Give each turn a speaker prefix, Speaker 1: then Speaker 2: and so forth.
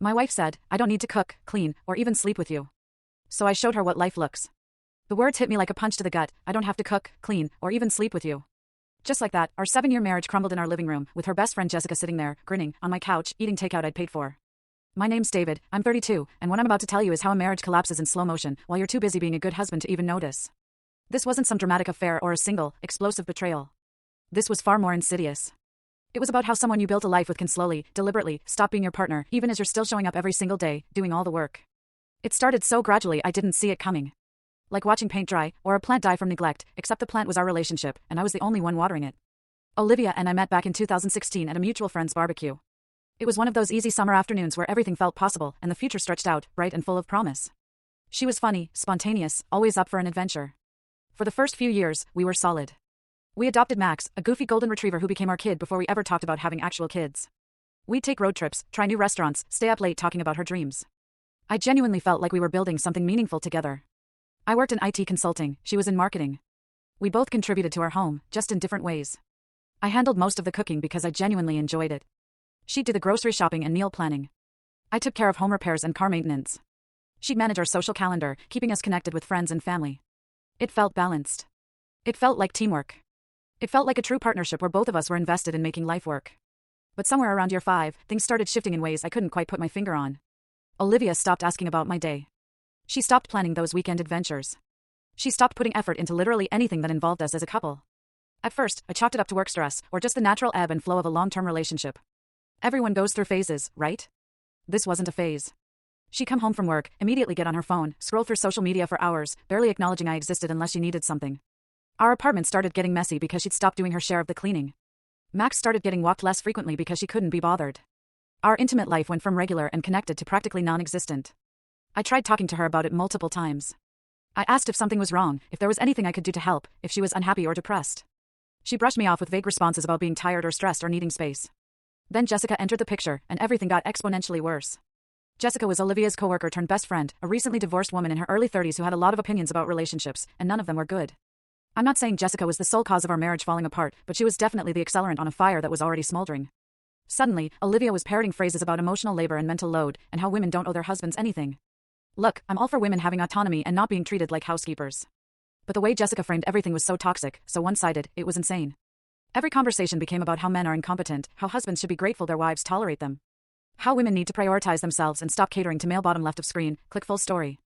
Speaker 1: My wife said, I don't need to cook, clean, or even sleep with you. So I showed her what life looks. The words hit me like a punch to the gut. I don't have to cook, clean, or even sleep with you. Just like that, our 7-year marriage crumbled in our living room, with her best friend Jessica sitting there, grinning, on my couch, eating takeout I'd paid for. My name's David, I'm 32, and what I'm about to tell you is how a marriage collapses in slow motion, while you're too busy being a good husband to even notice. This wasn't some dramatic affair or a single, explosive betrayal. This was far more insidious. It was about how someone you built a life with can slowly, deliberately, stop being your partner, even as you're still showing up every single day, doing all the work. It started so gradually I didn't see it coming. Like watching paint dry, or a plant die from neglect, except the plant was our relationship, and I was the only one watering it. Olivia and I met back in 2016 at a mutual friend's barbecue. It was one of those easy summer afternoons where everything felt possible, and the future stretched out, bright and full of promise. She was funny, spontaneous, always up for an adventure. For the first few years, we were solid. We adopted Max, a goofy golden retriever who became our kid before we ever talked about having actual kids. We'd take road trips, try new restaurants, stay up late talking about her dreams. I genuinely felt like we were building something meaningful together. I worked in IT consulting, she was in marketing. We both contributed to our home, just in different ways. I handled most of the cooking because I genuinely enjoyed it. She'd do the grocery shopping and meal planning. I took care of home repairs and car maintenance. She'd manage our social calendar, keeping us connected with friends and family. It felt balanced. It felt like teamwork. It felt like a true partnership where both of us were invested in making life work. But somewhere around year 5, things started shifting in ways I couldn't quite put my finger on. Olivia stopped asking about my day. She stopped planning those weekend adventures. She stopped putting effort into literally anything that involved us as a couple. At first, I chalked it up to work stress, or just the natural ebb and flow of a long-term relationship. Everyone goes through phases, right? This wasn't a phase. She'd come home from work, immediately get on her phone, scroll through social media for hours, barely acknowledging I existed unless she needed something. Our apartment started getting messy because she'd stopped doing her share of the cleaning. Max started getting walked less frequently because she couldn't be bothered. Our intimate life went from regular and connected to practically non-existent. I tried talking to her about it multiple times. I asked if something was wrong, if there was anything I could do to help, if she was unhappy or depressed. She brushed me off with vague responses about being tired or stressed or needing space. Then Jessica entered the picture, and everything got exponentially worse. Jessica was Olivia's coworker turned best friend, a recently divorced woman in her early 30s who had a lot of opinions about relationships, and none of them were good. I'm not saying Jessica was the sole cause of our marriage falling apart, but she was definitely the accelerant on a fire that was already smoldering. Suddenly, Olivia was parroting phrases about emotional labor and mental load, and how women don't owe their husbands anything. Look, I'm all for women having autonomy and not being treated like housekeepers. But the way Jessica framed everything was so toxic, so one-sided, it was insane. Every conversation became about how men are incompetent, how husbands should be grateful their wives tolerate them. How women need to prioritize themselves and stop catering to male bottom left of screen, click full story.